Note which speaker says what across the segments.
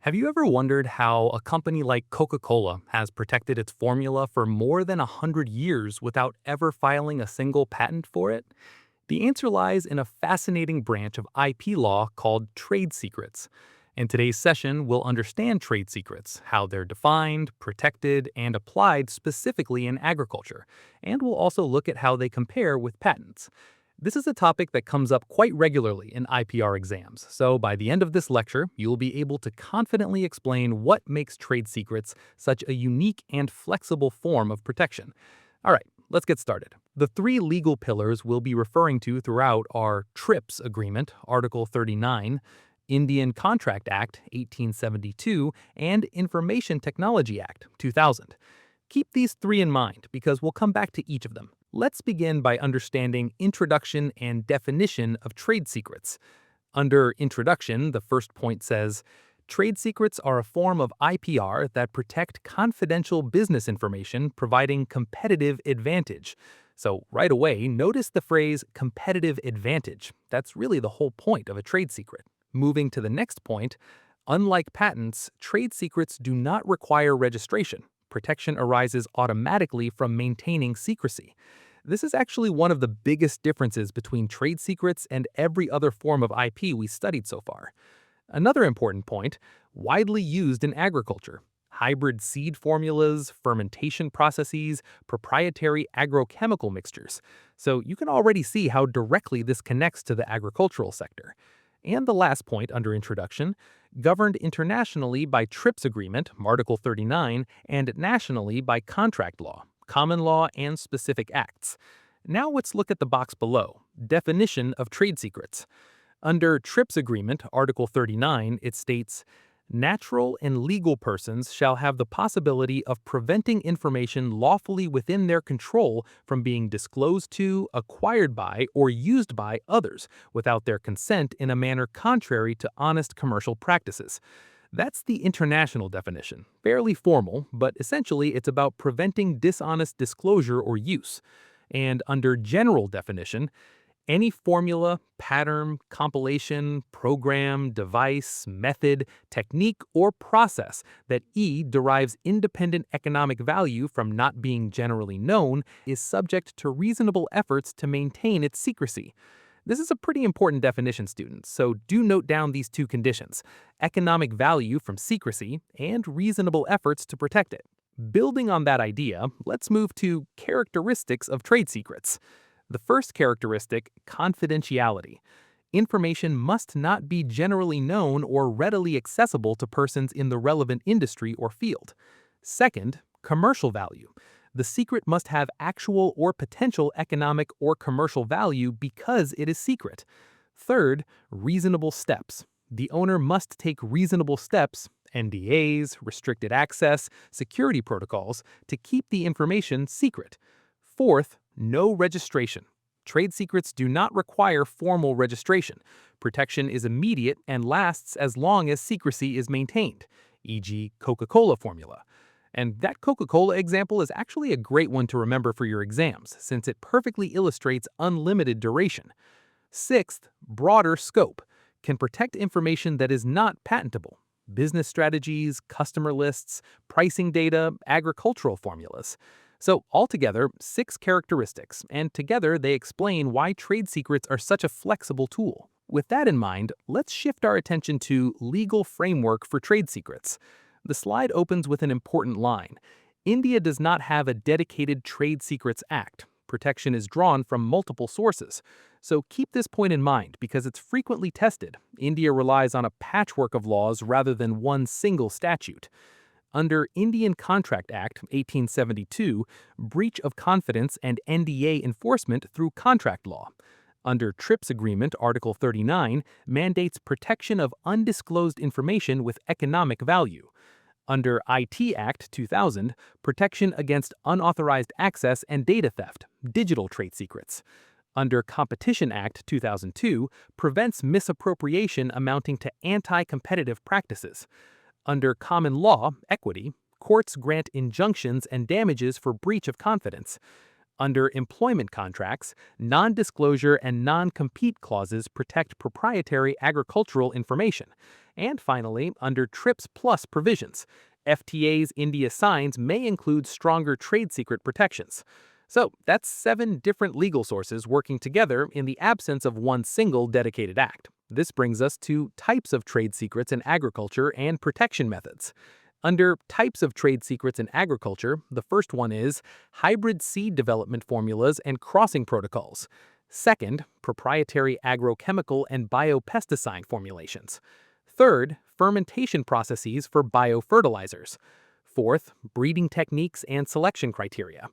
Speaker 1: Have you ever wondered how a company like Coca-Cola has protected its formula for more than 100 years without ever filing a single patent for it? The answer lies in a fascinating branch of IP law called trade secrets. In today's session, we'll understand trade secrets, how they're defined, protected, and applied specifically in agriculture, and we'll also look at how they compare with patents. This is a topic that comes up quite regularly in IPR exams, so by the end of this lecture, you'll be able to confidently explain what makes trade secrets such a unique and flexible form of protection. All right, let's get started. The three legal pillars we'll be referring to throughout are TRIPS Agreement, Article 39, Indian Contract Act, 1872, and Information Technology Act, 2000. Keep these three in mind because we'll come back to each of them. Let's begin by understanding introduction and definition of trade secrets. Under introduction, the first point says, trade secrets are a form of IPR that protect confidential business information providing competitive advantage. So right away, notice the phrase competitive advantage. That's really the whole point of a trade secret. Moving to the next point, unlike patents, trade secrets do not require registration. Protection arises automatically from maintaining secrecy. This is actually one of the biggest differences between trade secrets and every other form of IP we studied so far. Another important point, widely used in agriculture. Hybrid seed formulas, fermentation processes, proprietary agrochemical mixtures. So you can already see how directly this connects to the agricultural sector. And the last point under introduction, governed internationally by TRIPS Agreement, Article 39, and nationally by contract law, common law, and specific acts. Now let's look at the box below, definition of trade secrets. Under TRIPS Agreement, Article 39, it states, natural and legal persons shall have the possibility of preventing information lawfully within their control from being disclosed to, acquired by, or used by others without their consent in a manner contrary to honest commercial practices. That's the international definition, fairly formal, but essentially it's about preventing dishonest disclosure or use. And under general definition, any formula, pattern, compilation, program, device, method, technique, or process that derives independent economic value from not being generally known is subject to reasonable efforts to maintain its secrecy. This is a pretty important definition, students, so do note down these two conditions: economic value from secrecy and reasonable efforts to protect it. Building on that idea, let's move to characteristics of trade secrets. The first characteristic, confidentiality. Information must not be generally known or readily accessible to persons in the relevant industry or field. Second, commercial value. The secret must have actual or potential economic or commercial value because it is secret. Third, reasonable steps. The owner must take reasonable steps, NDAs, restricted access, security protocols, to keep the information secret. Fourth, no registration. Trade secrets do not require formal registration. Protection is immediate and lasts as long as secrecy is maintained, e.g. Coca-Cola formula. And that Coca-Cola example is actually a great one to remember for your exams, since it perfectly illustrates unlimited duration. Sixth, broader scope. Can protect information that is not patentable. Business strategies, customer lists, pricing data, agricultural formulas. So altogether, 6 characteristics, and together they explain why trade secrets are such a flexible tool. With that in mind, let's shift our attention to legal framework for trade secrets. The slide opens with an important line. India does not have a dedicated Trade Secrets Act. Protection is drawn from multiple sources. So keep this point in mind because it's frequently tested. India relies on a patchwork of laws rather than one single statute. Under Indian Contract Act, 1872, breach of confidence and NDA enforcement through contract law. Under TRIPS Agreement, Article 39, mandates protection of undisclosed information with economic value. Under IT Act 2000, protection against unauthorized access and data theft, digital trade secrets. Under Competition Act 2002, prevents misappropriation amounting to anti-competitive practices. Under common law, equity, courts grant injunctions and damages for breach of confidence. Under employment contracts, non-disclosure and non-compete clauses protect proprietary agricultural information. And finally, under TRIPS Plus provisions, FTA's India signs may include stronger trade secret protections. So that's 7 different legal sources working together in the absence of one single dedicated act. This brings us to types of trade secrets in agriculture and protection methods. Under types of trade secrets in agriculture, the first one is hybrid seed development formulas and crossing protocols. Second, proprietary agrochemical and biopesticide formulations. Third, fermentation processes for biofertilizers. Fourth, breeding techniques and selection criteria.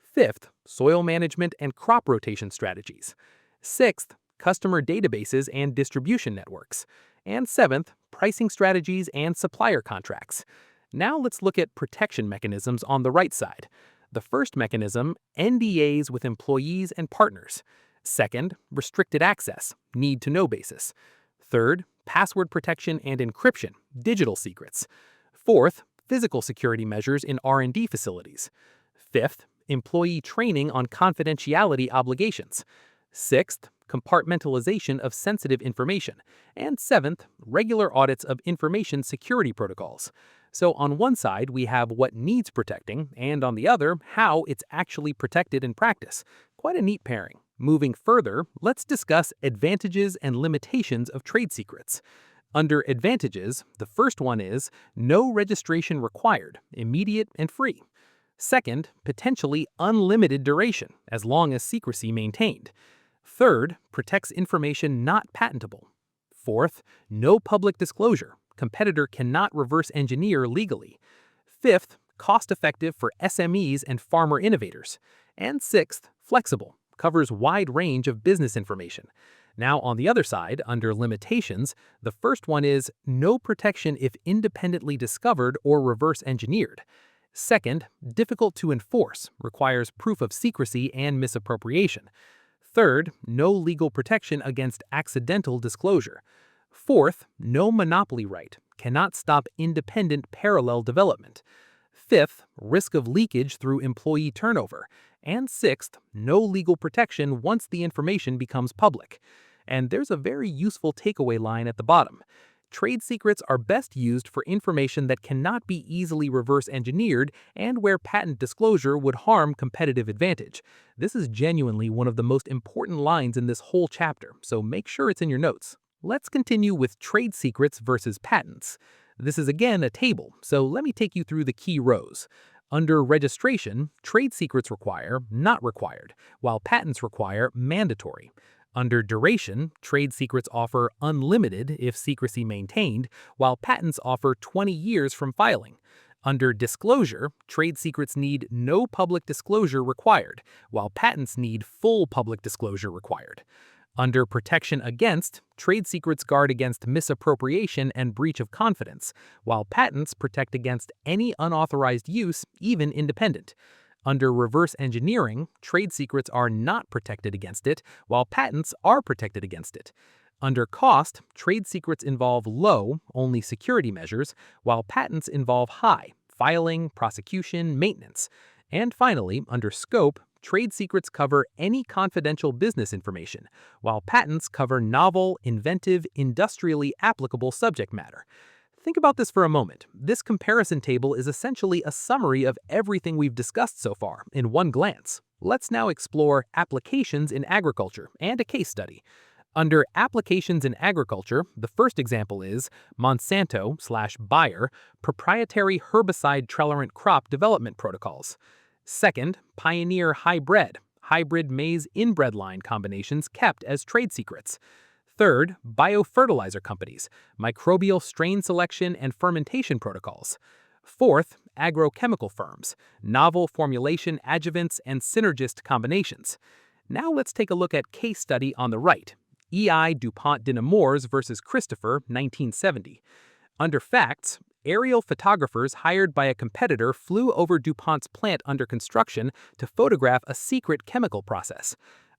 Speaker 1: Fifth, soil management and crop rotation strategies. Sixth, customer databases and distribution networks. And seventh, pricing strategies and supplier contracts. Now let's look at protection mechanisms on the right side. The first mechanism, NDAs with employees and partners. Second, restricted access, need-to-know basis. Third, password protection and encryption, digital secrets. Fourth, physical security measures in R&D facilities. Fifth, employee training on confidentiality obligations. Sixth, compartmentalization of sensitive information. And seventh, regular audits of information security protocols. So on one side, we have what needs protecting, and on the other, how it's actually protected in practice. Quite a neat pairing. Moving further, let's discuss advantages and limitations of trade secrets. Under advantages, the first one is no registration required, immediate and free. Second, potentially unlimited duration, as long as secrecy maintained. Third, protects information not patentable. Fourth, no public disclosure. Competitor cannot reverse engineer legally. Fifth, cost-effective for SMEs and farmer innovators. And sixth, flexible, covers wide range of business information. Now on the other side, under limitations, the first one is no protection if independently discovered or reverse engineered. Second, difficult to enforce, requires proof of secrecy and misappropriation. Third, no legal protection against accidental disclosure. Fourth, no monopoly right, cannot stop independent parallel development. Fifth, risk of leakage through employee turnover. And sixth, no legal protection once the information becomes public. And there's a very useful takeaway line at the bottom. Trade secrets are best used for information that cannot be easily reverse engineered and where patent disclosure would harm competitive advantage. This is genuinely one of the most important lines in this whole chapter, so make sure it's in your notes. Let's continue with trade secrets versus patents. This is again a table, so let me take you through the key rows. Under registration, trade secrets require not required, while patents require mandatory. Under duration, trade secrets offer unlimited if secrecy maintained, while patents offer 20 years from filing. Under disclosure, trade secrets need no public disclosure required, while patents need full public disclosure required. Under protection against, trade secrets guard against misappropriation and breach of confidence, while patents protect against any unauthorized use, even independent. Under reverse engineering, trade secrets are not protected against it, while patents are protected against it. Under cost, trade secrets involve low, only security measures, while patents involve high, filing, prosecution, maintenance. And finally, under scope, trade secrets cover any confidential business information, while patents cover novel, inventive, industrially applicable subject matter. Think about this for a moment. This comparison table is essentially a summary of everything we've discussed so far in one glance. Let's now explore applications in agriculture and a case study. Under applications in agriculture, the first example is Monsanto/Bayer proprietary herbicide tolerant crop development protocols. Second, Pioneer hybrid maize inbred line combinations kept as trade secrets. Third, biofertilizer companies, microbial strain selection and fermentation protocols. Fourth, agrochemical firms, novel formulation adjuvants and synergist combinations. Now let's take a look at case study on the right, E.I. DuPont de Nemours versus Christopher, 1970. Under facts, aerial photographers hired by a competitor flew over DuPont's plant under construction to photograph a secret chemical process.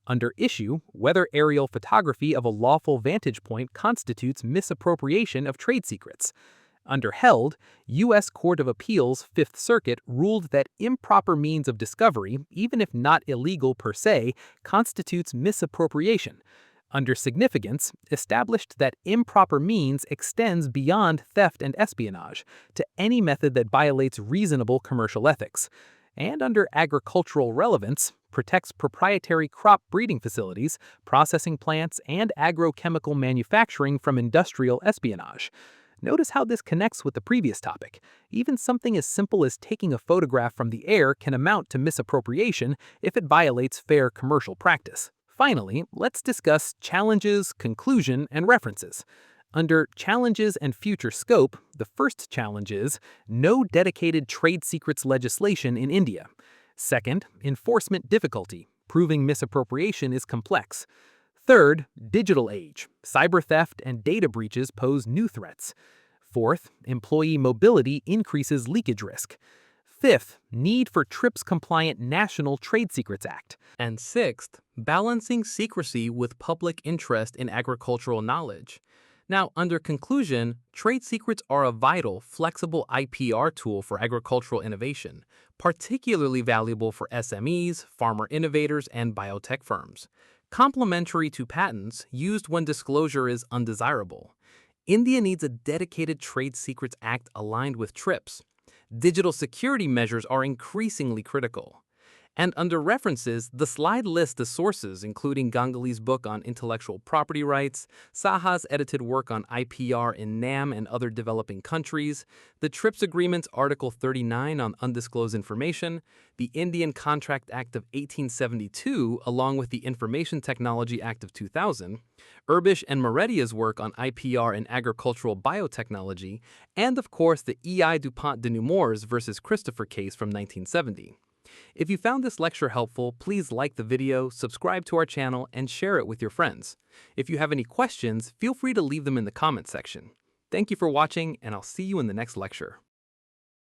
Speaker 1: Under issue, whether aerial photography of a lawful vantage point constitutes misappropriation of trade secrets. Under Held, U.S. Court of Appeals Fifth Circuit ruled that improper means of discovery, even if not illegal per se, constitutes misappropriation. Under Significance, established that improper means extends beyond theft and espionage to any method that violates reasonable commercial ethics. And under Agricultural Relevance, protects proprietary crop breeding facilities, processing plants, and agrochemical manufacturing from industrial espionage. Notice how this connects with the previous topic. Even something as simple as taking a photograph from the air can amount to misappropriation if it violates fair commercial practice. Finally, let's discuss challenges, conclusion, and references. Under Challenges and Future Scope, the first challenge is no dedicated trade secrets legislation in India. Second, enforcement difficulty. Proving misappropriation is complex. Third, digital age. Cyber theft and data breaches pose new threats. Fourth, employee mobility increases leakage risk. Fifth, need for TRIPS-compliant National Trade Secrets Act. And sixth, balancing secrecy with public interest in agricultural knowledge. Now, under conclusion, trade secrets are a vital, flexible IPR tool for agricultural innovation, particularly valuable for SMEs, farmer innovators, and biotech firms. Complementary to patents used when disclosure is undesirable. India needs a dedicated Trade Secrets Act aligned with TRIPS. Digital security measures are increasingly critical. And under references, the slide lists the sources, including Ganguly's book on intellectual property rights, Saha's edited work on IPR in NAM and other developing countries, the TRIPS Agreement's Article 39 on undisclosed information, the Indian Contract Act of 1872, along with the Information Technology Act of 2000, Urbish and Moredia's work on IPR and agricultural biotechnology, and of course the E.I. DuPont de Nemours versus Christopher case from 1970. If you found this lecture helpful, please like the video, subscribe to our channel, and share it with your friends. If you have any questions, feel free to leave them in the comment section. Thank you for watching, and I'll see you in the next lecture.